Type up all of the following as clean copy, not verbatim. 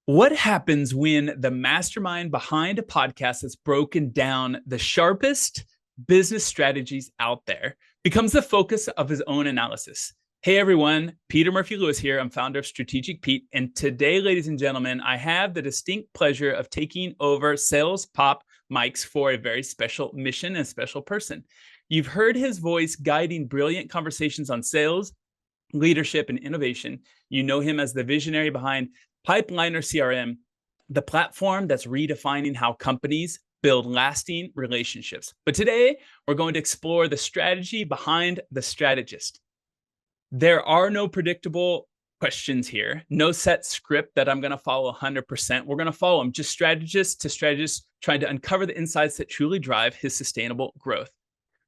What happens when the mastermind behind a podcast that's broken down the sharpest business strategies out there becomes the focus of his own analysis? Hey everyone, Peter Murphy Lewis here. I'm founder of Strategic Pete. And today, ladies and gentlemen, I have the distinct pleasure of taking over Sales Pop mics for a very special mission and special person. You've heard his voice guiding brilliant conversations on sales, leadership, and innovation. You know him as the visionary behind Pipeline CRM, the platform that's redefining how companies build lasting relationships. But today, we're going to explore the strategy behind the strategist. There are no predictable questions here, no set script that I'm going to follow 100%. We're going to follow him, just strategist to strategist, trying to uncover the insights that truly drive his sustainable growth.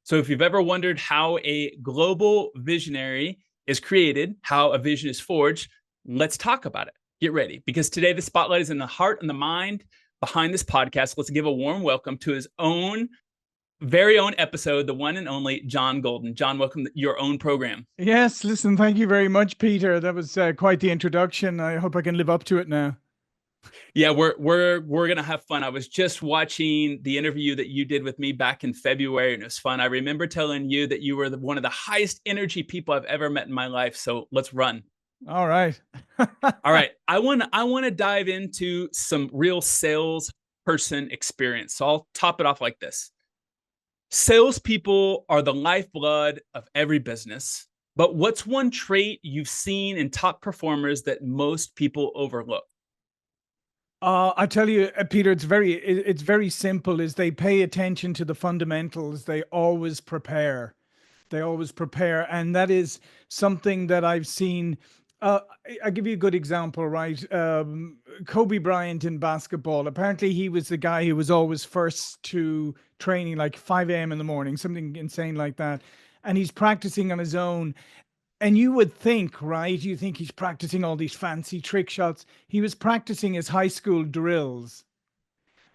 So if you've ever wondered how a global visionary is created, how a vision is forged, let's talk about it. Get ready, because today the spotlight is in the heart and the mind behind this podcast. Let's give a warm welcome to his own, very own episode, the one and only John Golden. John, welcome to your own program. Yes, listen, thank you very much, Peter. That was quite the introduction. I hope I can live up to it now. Yeah, we're gonna have fun. I was just watching the interview that you did with me back in February, and it was fun. I remember telling you that you were one of the highest energy people I've ever met in my life. So let's run. All right. All right. I want to dive into some real salesperson experience. So I'll top it off like this. Salespeople are the lifeblood of every business. But what's one trait you've seen in top performers that most people overlook? I tell you, Peter, it's very simple. Is they pay attention to the fundamentals. They always prepare. And that is something that I've seen. I'll give you a good example, right? Kobe Bryant in basketball. Apparently, he was the guy who was always first to training, like 5 a.m. in the morning, something insane like that. And he's practicing on his own. And you would think, right? You think he's practicing all these fancy trick shots. He was practicing his high school drills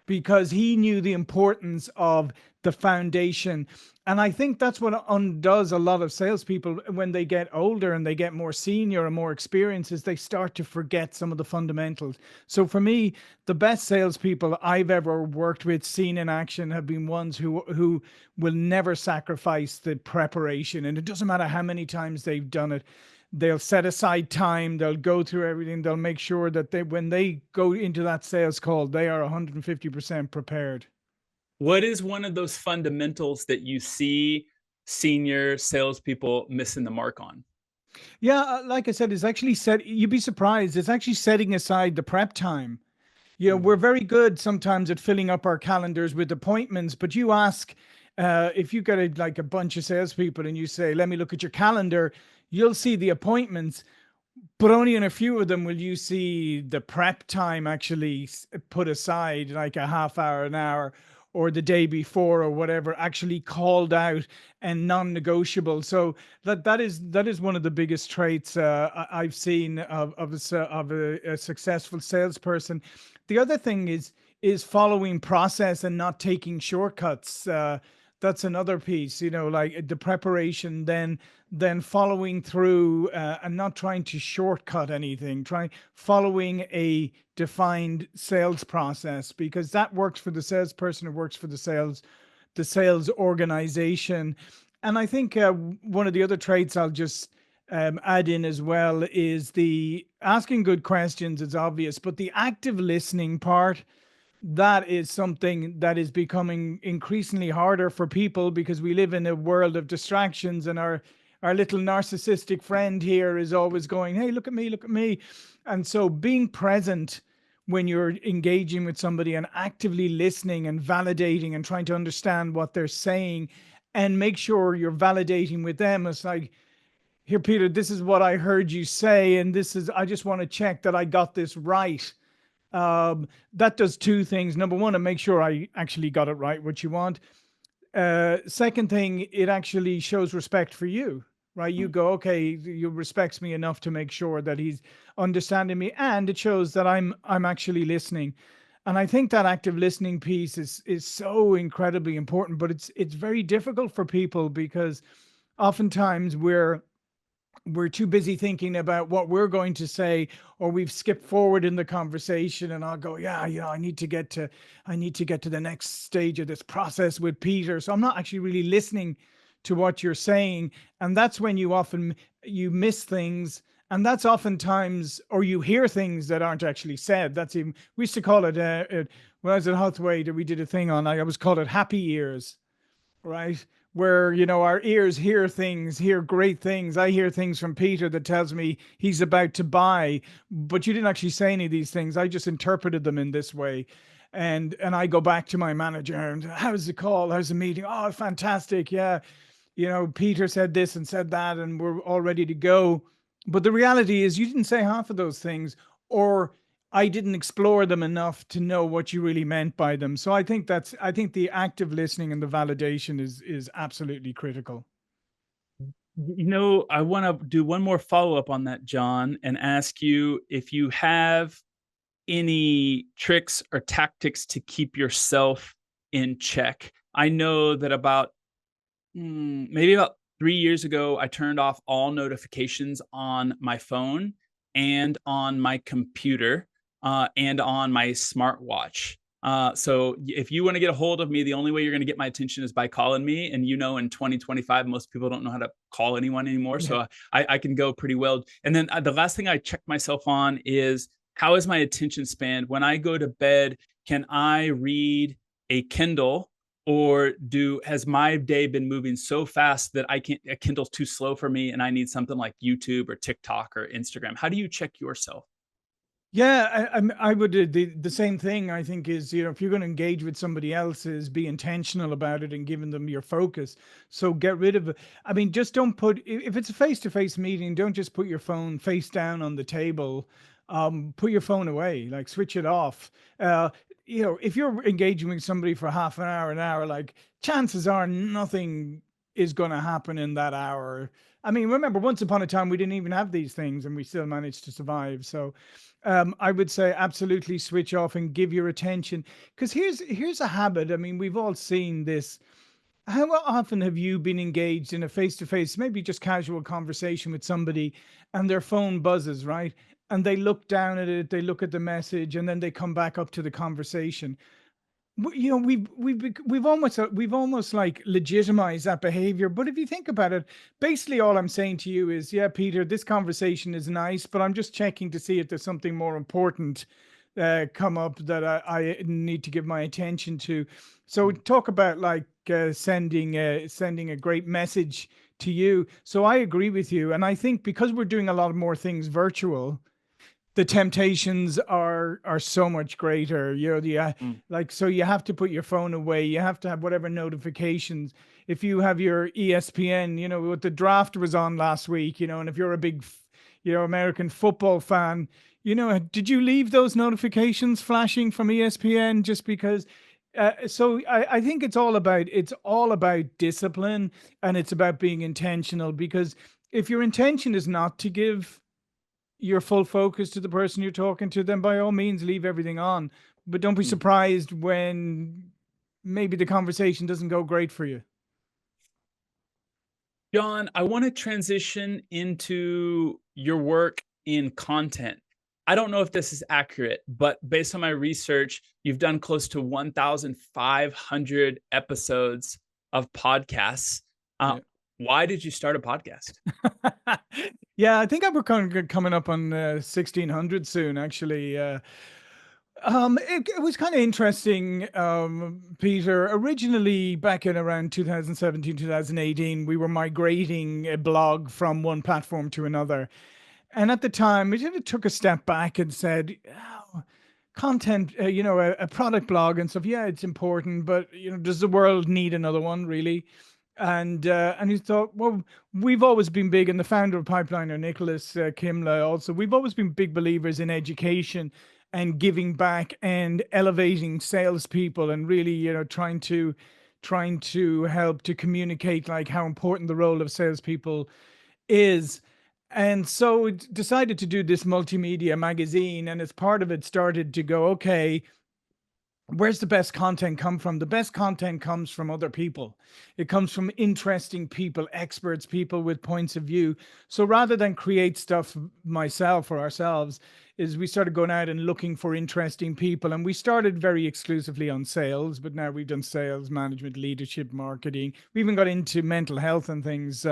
because he knew the importance of the foundation. And I think that's what undoes a lot of salespeople when they get older and they get more senior and more experienced, is they start to forget some of the fundamentals. So for me, the best salespeople I've ever worked with, seen in action, have been ones who will never sacrifice the preparation. And it doesn't matter how many times they've done it. They'll set aside time, they'll go through everything, they'll make sure that when they go into that sales call, they are 150% prepared. What is one of those fundamentals that you see senior salespeople missing the mark on? Yeah, like I said, it's actually you'd be surprised, it's actually setting aside the prep time. You know, we're very good sometimes at filling up our calendars with appointments, but you ask, if you get like a bunch of salespeople and you say, let me look at your calendar, you'll see the appointments, but only in a few of them will you see the prep time actually put aside, like a half hour, an hour, or the day before or whatever, actually called out and non-negotiable. So that is one of the biggest traits I've seen of a successful salesperson. The other thing is following process and not taking shortcuts. That's another piece, you know, like the preparation, then following through and not trying to shortcut anything, following a defined sales process, because that works for the salesperson, it works for the sales organization. And I think one of the other traits I'll just add in as well is the asking good questions is obvious, but the active listening part, that is something that is becoming increasingly harder for people, because we live in a world of distractions, and our little narcissistic friend here is always going, hey, look at me, look at me. And so being present when you're engaging with somebody and actively listening and validating and trying to understand what they're saying, and make sure you're validating with them. It's like, here, Peter, this is what I heard you say, and I just want to check that I got this right. That does two things. Number one, to make sure I actually got it right, what you want. Second thing, it actually shows respect for you, right? You go, okay, you respects me enough to make sure that he's understanding me, and it shows that I'm actually listening. And I think that active listening piece is so incredibly important, but it's very difficult for people, because oftentimes we're we're too busy thinking about what we're going to say, or we've skipped forward in the conversation, and I'll go, yeah, I need to get to the next stage of this process with Peter. So I'm not actually really listening to what you're saying. And that's when you miss things. And that's oftentimes, or you hear things that aren't actually said. That's even, we used to call it, when I was at Hathaway, that we did a thing on, I always called it happy ears, right? Where, our ears hear things, hear great things. I hear things from Peter that tells me he's about to buy, but you didn't actually say any of these things. I just interpreted them in this way. And I go back to my manager and, how's the call? How's the meeting? Oh, fantastic. Yeah. Peter said this and said that, and we're all ready to go. But the reality is you didn't say half of those things, or I didn't explore them enough to know what you really meant by them. So I think the active listening and the validation is absolutely critical. I want to do one more follow up on that, John, and ask you if you have any tricks or tactics to keep yourself in check. I know that maybe about 3 years ago, I turned off all notifications on my phone and on my computer and on my smartwatch. So if you want to get a hold of me, the only way you're going to get my attention is by calling me. And in 2025, most people don't know how to call anyone anymore. Yeah. So I can go pretty well. And then the last thing I check myself on is, how is my attention span? When I go to bed, can I read a Kindle, or has my day been moving so fast that a Kindle's too slow for me and I need something like YouTube or TikTok or Instagram? How do you check yourself? Yeah, I would do the same thing. I think is, if you're going to engage with somebody else, is be intentional about it and giving them your focus. So get rid of it. I mean, just don't if it's a face-to-face meeting, don't just put your phone face down on the table. Put your phone away, like switch it off. If you're engaging with somebody for half an hour, like chances are nothing is going to happen in that hour. I mean, remember, once upon a time, we didn't even have these things and we still managed to survive. So I would say absolutely switch off and give your attention. Because here's a habit. I mean, we've all seen this. How often have you been engaged in a face-to-face, maybe just casual conversation with somebody, and their phone buzzes, right? And they look down at it, they look at the message, and then they come back up to the conversation. We've almost like legitimized that behavior. But if you think about it, basically all I'm saying to you is, yeah, Peter, this conversation is nice, but I'm just checking to see if there's something more important come up that I need to give my attention to. So talk about like sending a great message to you. So I agree with you, and I think because we're doing a lot more things virtual, the temptations are so much greater. Mm. Like, so you have to put your phone away. You have to have whatever notifications. If you have your ESPN, what the draft was on last week, and if you're a big, American football fan, did you leave those notifications flashing from ESPN just because? So I think it's all about discipline, and it's about being intentional, because if your intention is not to give your full focus to the person you're talking to, then by all means leave everything on. But don't be Mm. surprised when maybe the conversation doesn't go great for you. John, I want to transition into your work in content. I don't know if this is accurate, but based on my research, you've done close to 1,500 episodes of podcasts. Uh, Yeah. why did you start a podcast? Yeah, I think we're coming up on 1600 soon, actually. It was kind of interesting, Peter. Originally, back in around 2017, 2018, we were migrating a blog from one platform to another. And at the time, we sort of took a step back and said, oh, content, a product blog and stuff. Yeah, it's important, but does the world need another one, really? And he thought, well, we've always been big, and the founder of Pipeline, Nicholas Kimla, also, we've always been big believers in education and giving back and elevating salespeople, and really, trying to help to communicate like how important the role of salespeople is. And so it decided to do this multimedia magazine, and as part of it started to go, okay, where's the best content come from? The best content comes from other people. It comes from interesting people, experts, people with points of view. So rather than create stuff myself or ourselves, is we started going out and looking for interesting people. And we started very exclusively on sales, but now we've done sales, management, leadership, marketing. We even got into mental health and things,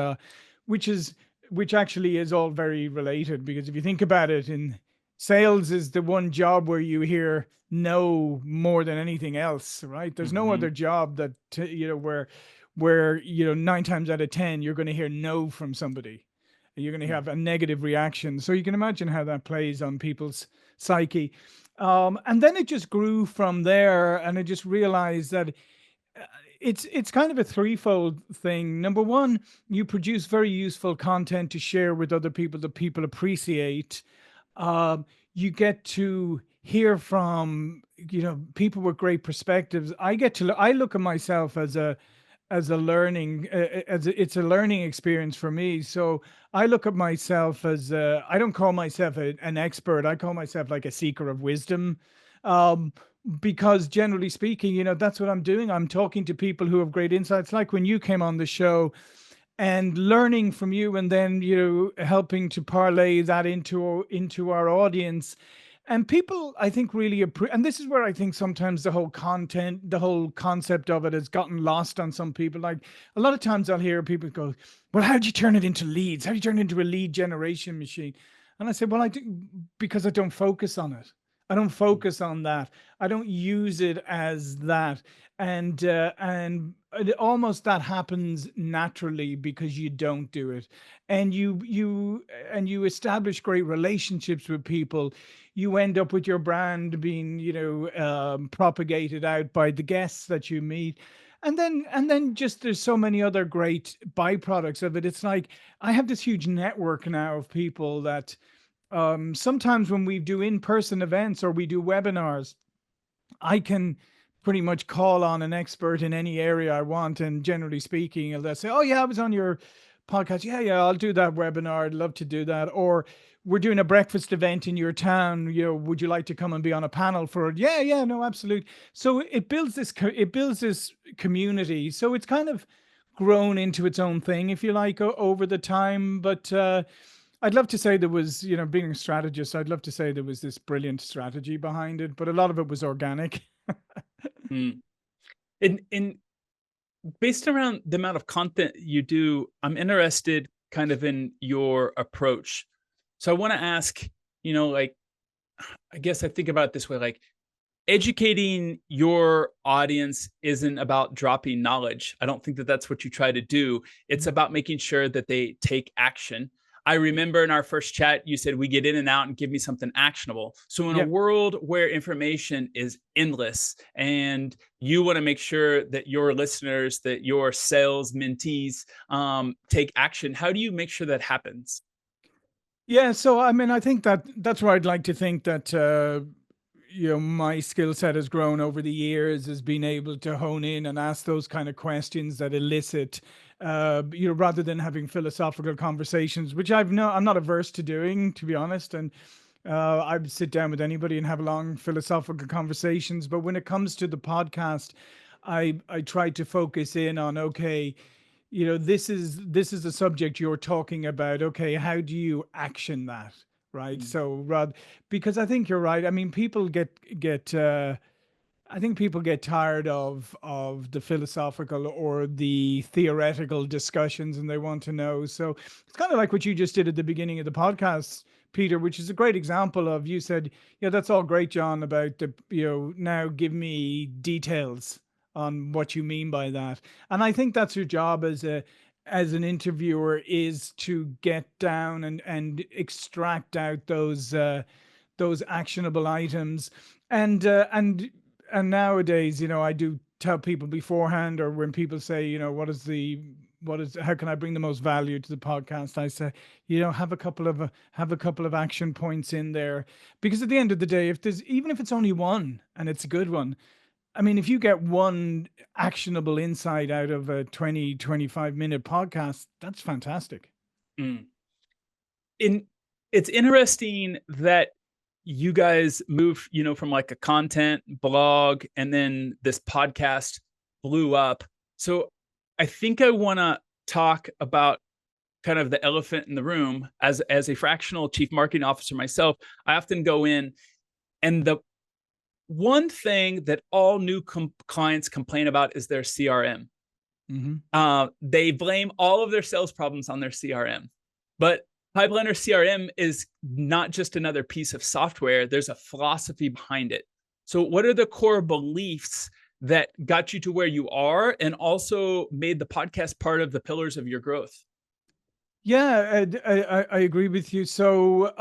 which is which actually is all very related, because if you think about it, in sales is the one job where you hear no more than anything else, right? There's no Hmm. other job that where 9 times out of 10 you're going to hear no from somebody. You're going to have a negative reaction. So you can imagine how that plays on people's psyche. And then it just grew from there, and I just realized that it's kind of a threefold thing. Number one, you produce very useful content to share with other people that people appreciate. You get to hear from people with great perspectives. I look at myself as a learning it's a learning experience for me. So I look at myself as I don't call myself an expert. I call myself like a seeker of wisdom. um, because generally speaking, that's what I'm doing. I'm talking to people who have great insights, like when you came on the show, and learning from you, and then helping to parlay that into our audience. And people, I think, really and this is where I think sometimes the whole concept of it has gotten lost on some people. Like, a lot of times I'll hear people go, well, how do you turn it into leads? How do you turn it into a lead generation machine? And I say, well, I do, because I don't focus on it. I don't focus on that. I don't use it as that. And almost that happens naturally because you don't do it. And you establish great relationships with people. You end up with your brand being propagated out by the guests that you meet. And then just there's so many other great byproducts of it. It's like I have this huge network now of people that sometimes when we do in-person events or we do webinars, I can pretty much call on an expert in any area I want. And generally speaking, they'll say, oh, yeah, I was on your podcast. Yeah, yeah, I'll do that webinar. I'd love to do that. Or we're doing a breakfast event in your town. Would you like to come and be on a panel for it? Yeah, yeah, no, absolutely. So it builds this community. So it's kind of grown into its own thing, if you like, over the time. But I'd love to say there was, being a strategist, I'd love to say there was this brilliant strategy behind it, but a lot of it was organic. Mm. In based around the amount of content you do, I'm interested kind of in your approach. So I want to ask, like, I guess I think about it this way, like, educating your audience isn't about dropping knowledge. I don't think that that's what you try to do. It's about making sure that they take action. I remember in our first chat, you said we get in and out and give me something actionable. So, in a Yeah. world where information is endless and you want to make sure that your listeners, that your sales mentees take action, how do you make sure that happens? Yeah. So, I mean, I think that's where I'd like to think that, my skill set has grown over the years, is being able to hone in and ask those kind of questions that elicit, rather than having philosophical conversations, which I'm not averse to doing, to be honest. And I would sit down with anybody and have long philosophical conversations. But when it comes to the podcast, I try to focus in on, okay, this is the subject you're talking about. Okay, how do you action that? Right. Mm. So, Rod, because I think you're right. I mean, people get I think people get tired of the philosophical or the theoretical discussions, and they want to know. So it's kind of like what you just did at the beginning of the podcast, Peter, which is a great example of, you said, yeah, that's all great, John, about now give me details on what you mean by that. And I think that's your job as an interviewer, is to get down and extract out those actionable items. And nowadays, I do tell people beforehand, or when people say, how can I bring the most value to the podcast? I say, have a couple of action points in there, because at the end of the day, even if it's only one and it's a good one, I mean, if you get one actionable insight out of a 20-25 minute podcast, that's fantastic. Mm. In It's interesting that you guys move, from like a content blog, and then this podcast blew up. So I think I want to talk about kind of the elephant in the room. As a fractional chief marketing officer myself, I often go in, and the one thing that all new clients complain about is their CRM. They blame all of their sales problems on their CRM, but Pipeline CRM is not just another piece of software. There's a philosophy behind it. So what are the core beliefs that got you to where you are and also made the podcast part of the pillars of your growth? Yeah, I agree with you. So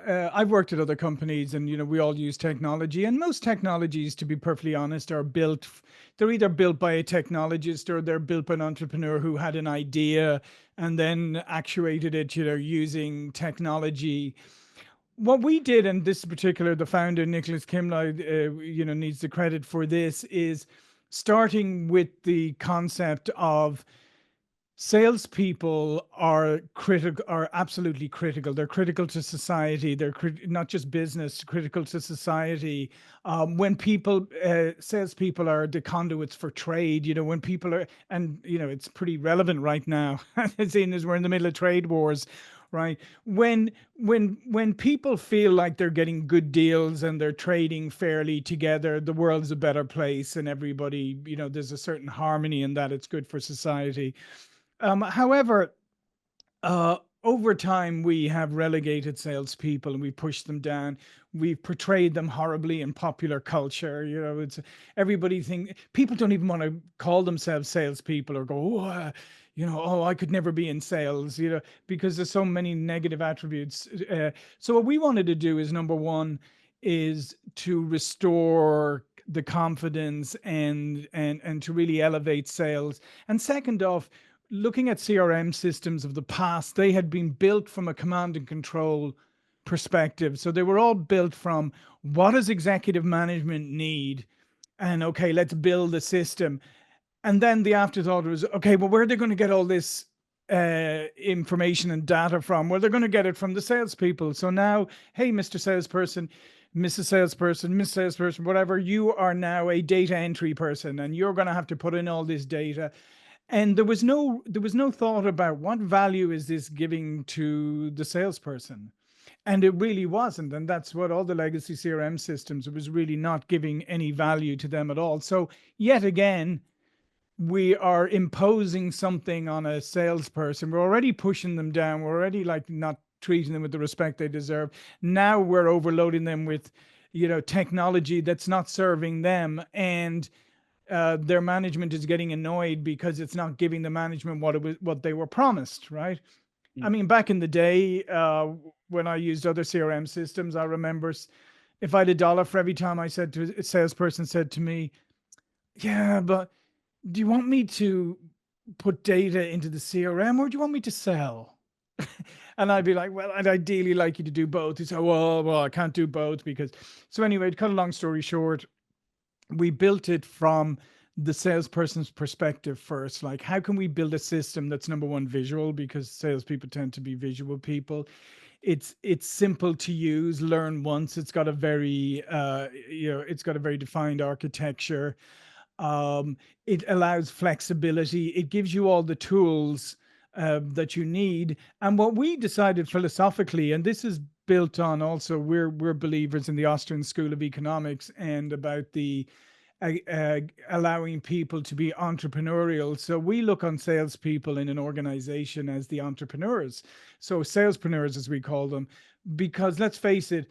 I've worked at other companies, and we all use technology, and most technologies, to be perfectly honest, are built. They're either built by a technologist or they're built by an entrepreneur who had an idea and then actuated it, using technology. What we did, and this particular, the founder Nicholas Kimley, needs the credit for this, is starting with the concept of salespeople are critical, are absolutely critical. They're critical to society. They're not just business, critical to society. When people, salespeople are the conduits for trade. When people are, and it's pretty relevant right now, seeing as we're in the middle of trade wars, right? When people feel like they're getting good deals and they're trading fairly together, the world's a better place, and everybody, there's a certain harmony in that. It's good for society. However, over time, we have relegated salespeople and we pushed them down. We've portrayed them horribly in popular culture. It's everybody people don't even want to call themselves salespeople or go, oh, oh, I could never be in sales, because there's so many negative attributes. So what we wanted to do is, number one, is to restore the confidence and to really elevate sales. And second off, looking at CRM systems of the past, they had been built from a command and control perspective. So they were all built from, what does executive management need? And okay, let's build a system. And then the afterthought was, okay, well, where are they going to get all this information and data from? Well, they're going to get it from the salespeople. So now, hey, Mr. Salesperson, Mrs. Salesperson, Miss Salesperson, whatever, you are now a data entry person, and you're going to have to put in all this data. And there was no thought about what value is this giving to the salesperson. And it really wasn't. And that's what all the legacy CRM systems, it was really not giving any value to them at all. So yet again, we are imposing something on a salesperson. We're already pushing them down. We're already like not treating them with the respect they deserve. Now we're overloading them with, technology that's not serving them. And their management is getting annoyed because it's not giving the management what they were promised, right? I mean, back in the day, when I used other CRM systems, I remember if I had $1 for every time I said to a salesperson said to me, yeah, but do you want me to put data into the CRM or do you want me to sell? And I'd be like, well, I'd ideally like you to do both. He'd say, well, I can't do both because. So anyway, to cut a long story short, we built it from the salesperson's perspective first. Like, how can we build a system that's, number one, visual, because salespeople tend to be visual people. It's simple to use, learn once. It's got a very it's got a very defined architecture. It allows flexibility. It gives you all the tools that you need. And what we decided philosophically, and this is built on also, we're believers in the Austrian School of Economics and about the allowing people to be entrepreneurial. So we look on salespeople in an organization as the entrepreneurs. So salespreneurs, as we call them, because let's face it,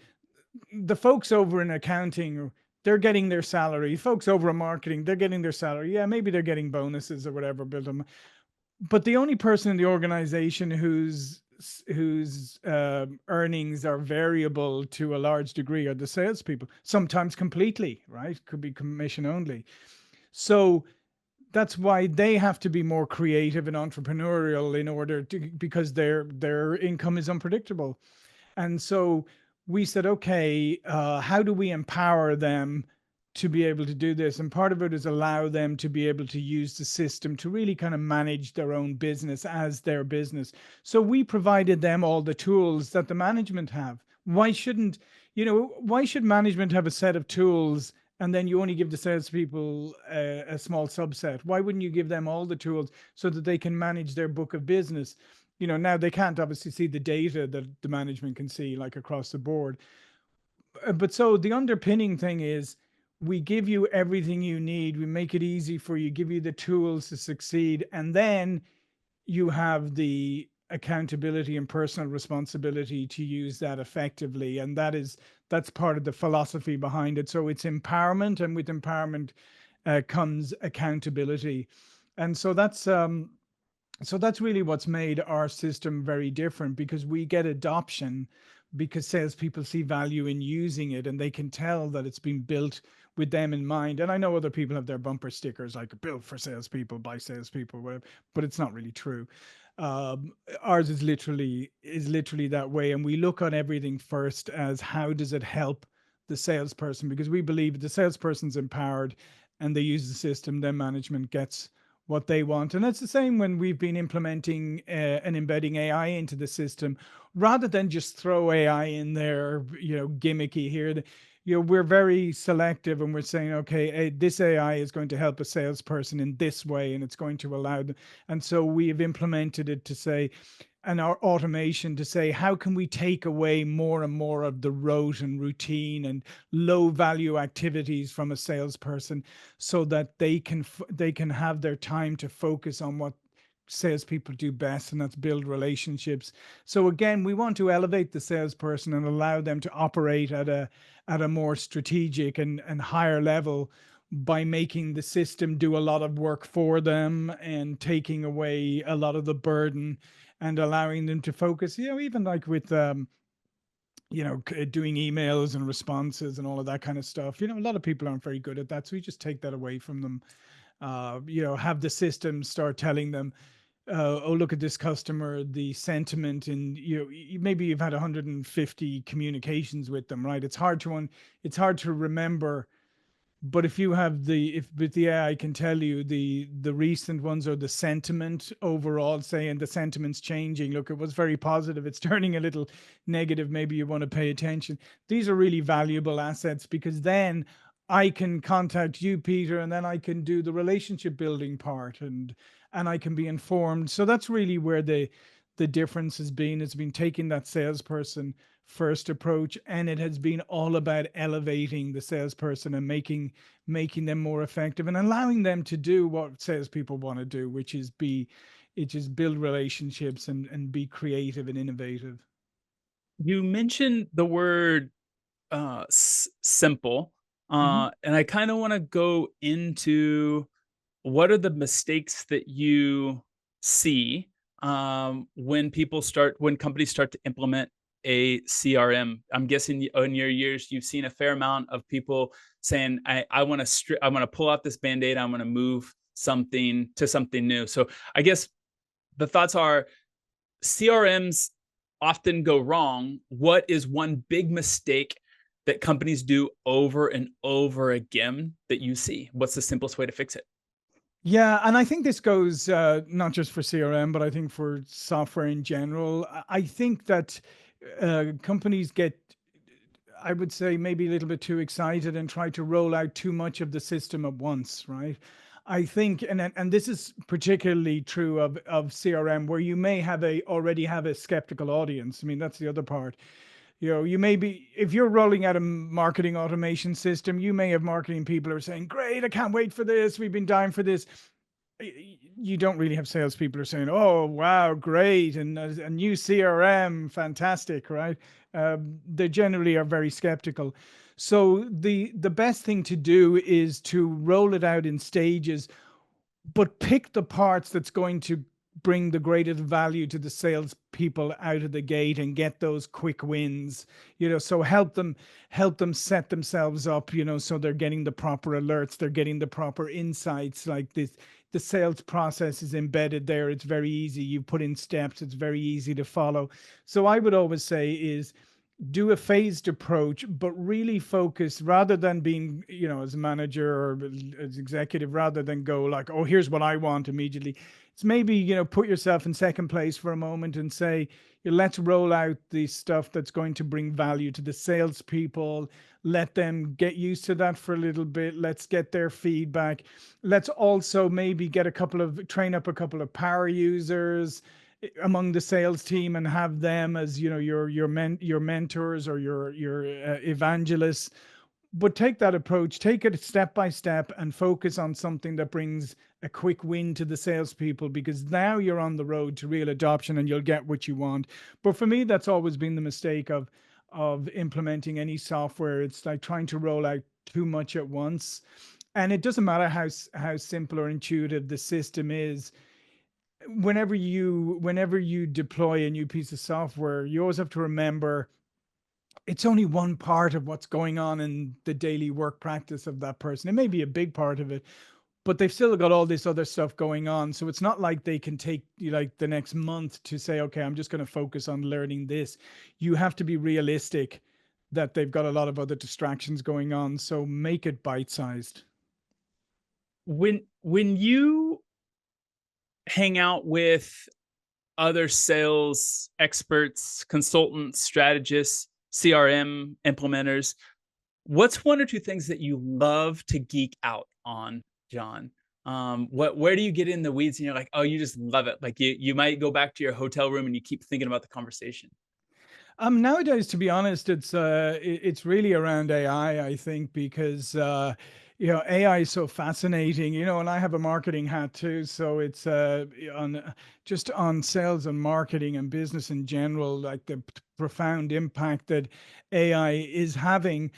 the folks over in accounting, they're getting their salary. Folks over in marketing, they're getting their salary. Yeah, maybe they're getting bonuses or whatever, but the only person in the organization whose earnings are variable to a large degree are the salespeople, sometimes completely, right? Could be commission only. So that's why they have to be more creative and entrepreneurial in order to, because their income is unpredictable. And so we said, okay, how do we empower them to be able to do this? And part of it is allow them to be able to use the system to really kind of manage their own business as their business. So we provided them all the tools that the management have. Why shouldn't, why should management have a set of tools and then you only give the salespeople a small subset? Why wouldn't you give them all the tools so that they can manage their book of business? Now they can't obviously see the data that the management can see, like across the board. But so the underpinning thing is we give you everything you need. We make it easy for you, give you the tools to succeed. And then you have the accountability and personal responsibility to use that effectively. And that's part of the philosophy behind it. So it's empowerment, and with empowerment comes accountability. And so that's really what's made our system very different, because we get adoption because salespeople see value in using it, and they can tell that it's been built with them in mind. And I know other people have their bumper stickers like "built for salespeople by salespeople," whatever, but it's not really true. Um, Ours is literally that way, and we look on everything first as how does it help the salesperson, because we believe if the salesperson's empowered and they use the system, then management gets what they want. And it's the same when we've been implementing and embedding AI into the system, rather than just throw AI in there, gimmicky here. We're very selective, and we're saying, okay, this AI is going to help a salesperson in this way, and it's going to allow them. And so we have implemented it to say, and our automation to say, how can we take away more and more of the rote and routine and low value activities from a salesperson, so that they can have their time to focus on what salespeople do best, and that's build relationships. So again, we want to elevate the salesperson and allow them to operate at a more strategic and higher level, by making the system do a lot of work for them and taking away a lot of the burden, and allowing them to focus, even like with doing emails and responses and all of that kind of stuff. A lot of people aren't very good at that, so we just take that away from them. Have the system start telling them, oh, look at this customer, the sentiment, and maybe you've had 150 communications with them, right? It's hard to remember. But if with the AI can tell you the recent ones, or the sentiment overall, saying the sentiment's changing. Look, it was very positive. It's turning a little negative. Maybe you want to pay attention. These are really valuable assets, because then I can contact you, Peter, and then I can do the relationship building part, and I can be informed. So that's really where the difference has been. It's been taking that salesperson first approach, and it has been all about elevating the salesperson and making them more effective, and allowing them to do what salespeople want to do, which is build relationships and be creative and innovative. You mentioned the word simple, Mhm. and I kind of want to go into what are the mistakes that you see when companies start to implement a CRM. I'm guessing in your years you've seen a fair amount of people saying, I want to pull out this band-aid, I want to move something to something new. So I guess the thoughts are, CRMs often go wrong. What is one big mistake that companies do over and over again that you see? What's the simplest way to fix it? Yeah, and I think this goes not just for CRM, but I think for software in general. I think that companies get, I would say, maybe a little bit too excited and try to roll out too much of the system at once, right? I think, and this is particularly true of CRM, where you may already have a skeptical audience. I mean, that's the other part. You may be, if you're rolling out a marketing automation system, you may have marketing people who are saying, "Great, I can't wait for this. We've been dying for this." You don't really have salespeople who are saying, "Oh, wow, great, and a new CRM, fantastic," right? They generally are very skeptical. So the best thing to do is to roll it out in stages, but pick the parts that's going to bring the greatest value to the sales people out of the gate, and get those quick wins. So help them set themselves up, so they're getting the proper alerts, they're getting the proper insights. Like this, the sales process is embedded there. It's very easy. You put in steps, it's very easy to follow. So I would always say is do a phased approach, but really focus, rather than being, as a manager or as executive, rather than go like, "Oh, here's what I want immediately." it's maybe, put yourself in second place for a moment and say, let's roll out the stuff that's going to bring value to the salespeople. Let them get used to that for a little bit. Let's get their feedback. Let's also maybe train up a couple of power users among the sales team and have them as, your mentors or your evangelists. But take that approach, take it step by step, and focus on something that brings a quick win to the salespeople, because now you're on the road to real adoption and you'll get what you want. But for me, that's always been the mistake of implementing any software. It's like trying to roll out too much at once, and it doesn't matter how simple or intuitive the system is. Whenever you deploy a new piece of software, you always have to remember it's only one part of what's going on in the daily work practice of that person. It may be a big part of it, but they've still got all this other stuff going on. So it's not like they can take like the next month to say, okay, I'm just going to focus on learning this. You have to be realistic that they've got a lot of other distractions going on. So make it bite-sized. When you hang out with other sales experts, consultants, strategists, CRM implementers, what's one or two things that you love to geek out on, John? Where do you get in the weeds and you're like, oh, you just love it? Like you might go back to your hotel room and you keep thinking about the conversation. Nowadays, to be honest, it's really around AI, I think, because AI is so fascinating, and I have a marketing hat too, so it's on just on sales and marketing and business in general, like the profound impact that AI is having,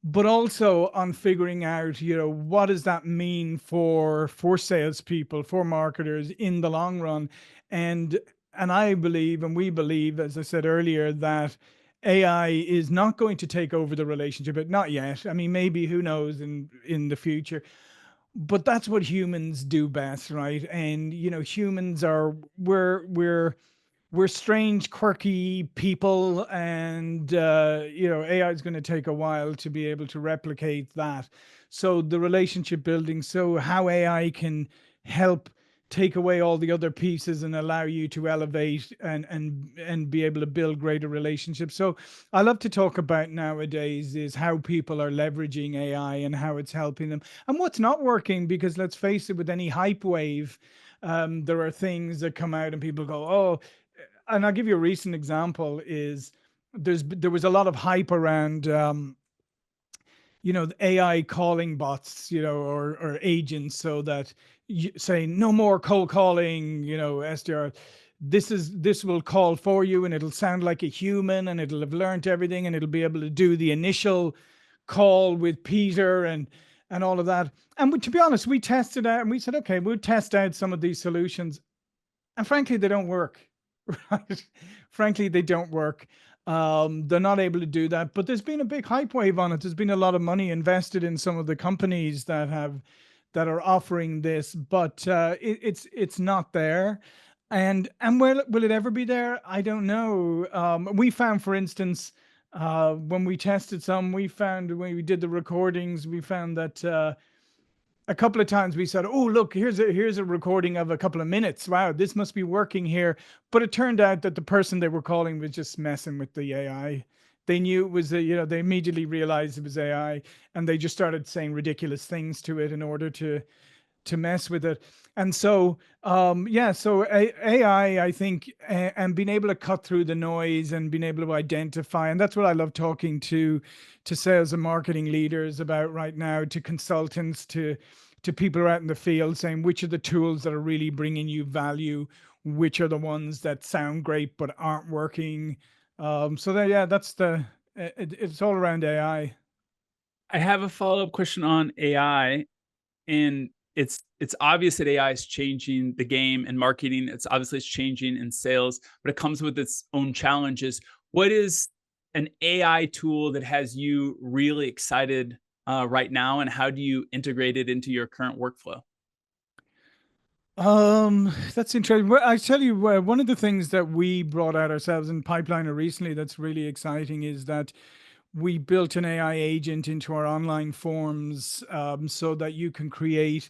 but also on figuring out, what does that mean for salespeople, for marketers in the long run. And I believe, and we believe, as I said earlier, that AI is not going to take over the relationship, but not yet. I mean, maybe, who knows, in the future. But that's what humans do best, right? And humans are we're strange, quirky people, and AI is going to take a while to be able to replicate that. So the relationship building, so how AI can help take away all the other pieces and allow you to elevate and be able to build greater relationships. So I love to talk about nowadays is how people are leveraging AI and how it's helping them and what's not working, because let's face it, with any hype wave, there are things that come out and people go, oh. And I'll give you a recent example is there was a lot of hype around the AI calling bots, or agents, so that you say no more cold calling, SDR. This will call for you and it'll sound like a human and it'll have learned everything and it'll be able to do the initial call with Peter and all of that. And to be honest, we tested out and we said, okay, we'll test out some of these solutions. And frankly, they don't work. Right? Frankly, they don't work. They're not able to do that. But there's been a big hype wave on it. There's been a lot of money invested in some of the companies that are offering this, but it's not there. And will it ever be there? I don't know. We found, for instance, when we tested some, when we did the recordings, we found that a couple of times we said, oh, look, here's a recording of a couple of minutes. Wow, this must be working here. But it turned out that the person they were calling was just messing with the AI. They knew it was, they immediately realized it was AI, and they just started saying ridiculous things to it in order to mess with it. And so, so AI, I think, and being able to cut through the noise and being able to identify, and that's what I love talking to sales and marketing leaders about right now, to consultants, to people who are out in the field, saying which are the tools that are really bringing you value, which are the ones that sound great but aren't working. It's all around AI. I have a follow-up question on AI, and it's obvious that AI is changing the game in marketing. It's changing in sales, but it comes with its own challenges. What is an AI tool that has you really excited right now, and how do you integrate it into your current workflow? That's interesting. Well, I tell you, one of the things that we brought out ourselves in Pipeline recently that's really exciting is that we built an AI agent into our online forms, so that you can create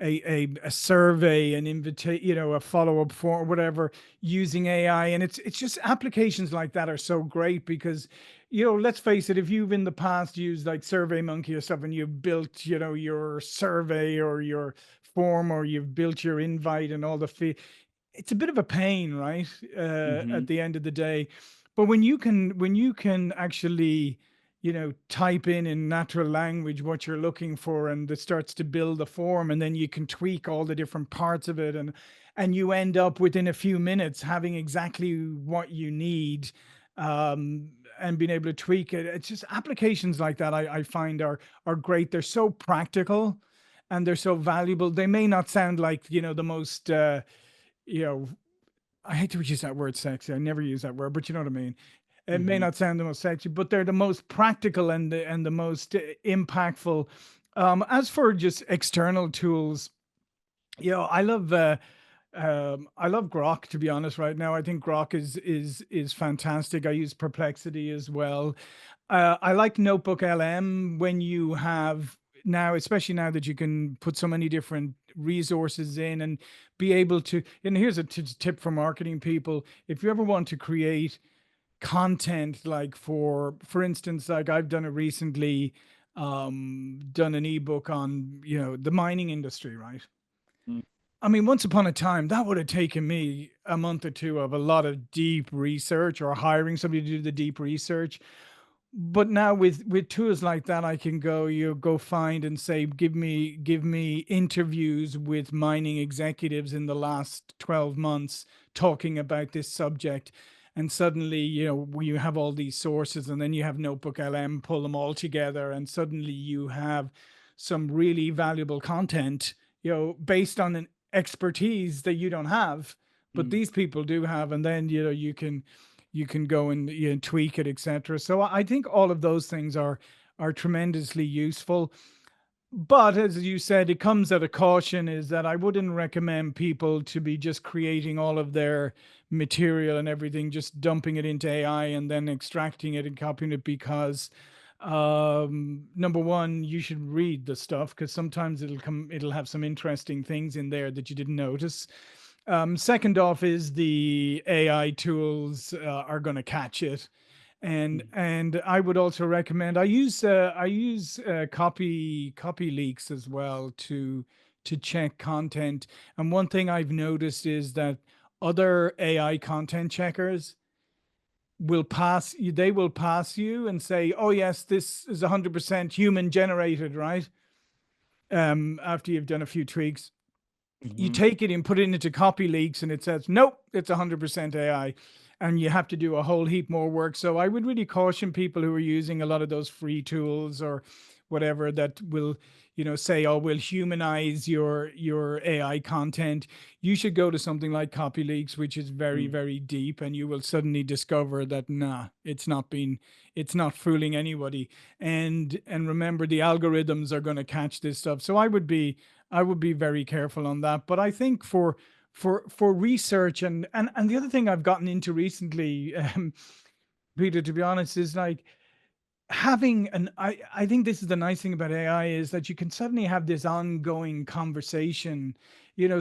a survey, an invitation, a follow-up form, whatever, using AI. And it's just applications like that are so great because, let's face it, if you've in the past used like SurveyMonkey or stuff and you've built, your survey or your form, or you've built your invite and all the it's a bit of a pain, right? At the end of the day. But when you can actually, type in natural language what you're looking for, and it starts to build the form, and then you can tweak all the different parts of it, and you end up within a few minutes having exactly what you need, and being able to tweak it. It's just applications like that I find are great. They're so practical and they're so valuable. They may not sound like, the most you know, I hate to use that word sexy. I never use that word, but you know what I mean. It may not sound the most sexy, but they're the most practical and the most impactful. As for just external tools, I love Grok, to be honest. Right now, I think Grok is fantastic. I use Perplexity as well. I like Notebook LM when you have now, especially now that you can put so many different resources in and be able to. And here's a tip for marketing people: if you ever want to create content, like for instance, like I've done it recently, done an ebook on the mining industry, right? I mean, once upon a time, that would have taken me a month or two of a lot of deep research, or hiring somebody to do the deep research. But now with tools like that, I can go find and say, give me interviews with mining executives in the last 12 months talking about this subject. And suddenly, you have all these sources, and then you have Notebook LM pull them all together, and suddenly you have some really valuable content, based on an expertise that you don't have, but these people do have. And then you can go and tweak it, etc. So I think all of those things are tremendously useful. But as you said, it comes at a caution, is that I wouldn't recommend people to be just creating all of their material and everything, just dumping it into AI and then extracting it and copying it, because number one, you should read the stuff, because sometimes it'll have some interesting things in there that you didn't notice. Second off is the AI tools are going to catch it. And I would also recommend, I use copy leaks as well to check content. And one thing I've noticed is that other AI content checkers they will pass you and say, oh yes, this is 100% human generated, right? After you've done a few tweaks, you take it and put it into copy leaks, and it says, nope, it's 100% AI. And you have to do a whole heap more work. So I would really caution people who are using a lot of those free tools or whatever that will, say, oh, we'll humanize your AI content. You should go to something like Copy Leaks, which is very, very deep, and you will suddenly discover that it's not fooling anybody. And remember, the algorithms are going to catch this stuff. So I would be very careful on that. But I think for research, and the other thing I've gotten into recently, Peter, to be honest, is like having I think this is the nice thing about AI, is that you can suddenly have this ongoing conversation,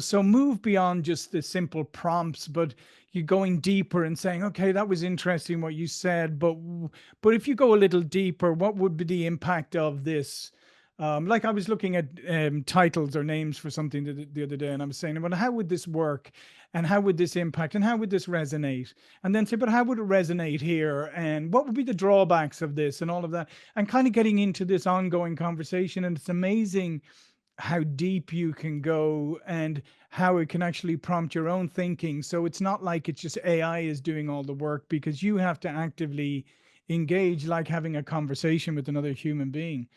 so move beyond just the simple prompts, but you're going deeper and saying, okay, that was interesting what you said, but if you go a little deeper, what would be the impact of this? Like I was looking at titles or names for something the other day, and I was saying, well, how would this work, and how would this impact, and how would this resonate? And then say, but how would it resonate here, and what would be the drawbacks of this, and all of that, and kind of getting into this ongoing conversation. And it's amazing how deep you can go and how it can actually prompt your own thinking. So it's not like it's just AI is doing all the work, because you have to actively engage, like having a conversation with another human being,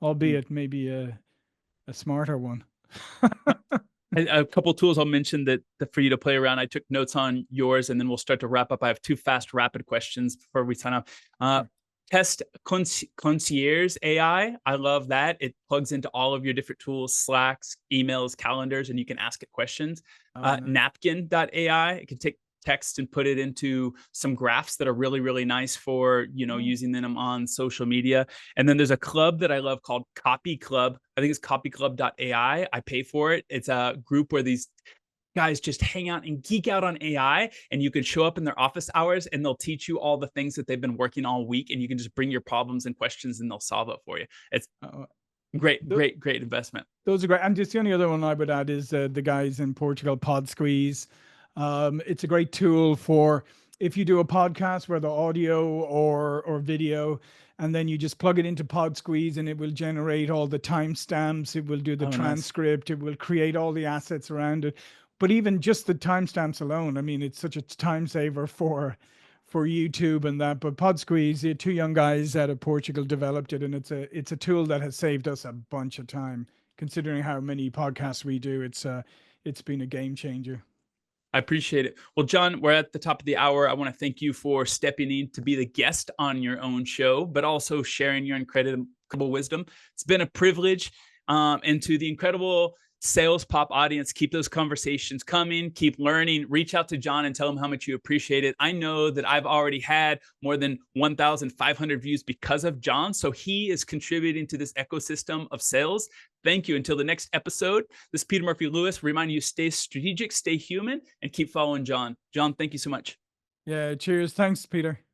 albeit maybe a smarter one. A couple tools I'll mention that for you to play around. I took notes on yours, and then we'll start to wrap up. I have two fast, rapid questions before we sign off. Sure. Test Concierge AI. I love that. It plugs into all of your different tools, Slacks, emails, calendars, and you can ask it questions. Nice. Napkin.ai. It can take text and put it into some graphs that are really, really nice for, using them on social media. And then there's a club that I love called Copy Club. I think it's copyclub.ai. I pay for it. It's a group where these guys just hang out and geek out on AI, and you can show up in their office hours and they'll teach you all the things that they've been working all week, and you can just bring your problems and questions and they'll solve it for you. It's great, great, great investment. Those are great. And just the only other one I would add is the guys in Portugal, Pod Squeeze. It's a great tool for if you do a podcast, whether audio or video, and then you just plug it into Pod Squeeze and it will generate all the timestamps. It will do the transcript. Nice. It will create all the assets around it. But even just the timestamps alone, I mean, it's such a time saver for YouTube and that. But Pod Squeeze, the two young guys out of Portugal developed it, and it's a tool that has saved us a bunch of time. Considering how many podcasts we do, it's been a game changer. I appreciate it. Well, John, we're at the top of the hour. I want to thank you for stepping in to be the guest on your own show, but also sharing your incredible wisdom. It's been a privilege. And to the incredible Sales Pop audience, keep those conversations coming, keep learning, reach out to John and tell him how much you appreciate it. I know that I've already had more than 1,500 views because of John. So he is contributing to this ecosystem of sales. Thank you. Until the next episode, this is Peter Murphy-Lewis, reminding you, stay strategic, stay human, and keep following John. John, thank you so much. Yeah, cheers. Thanks, Peter.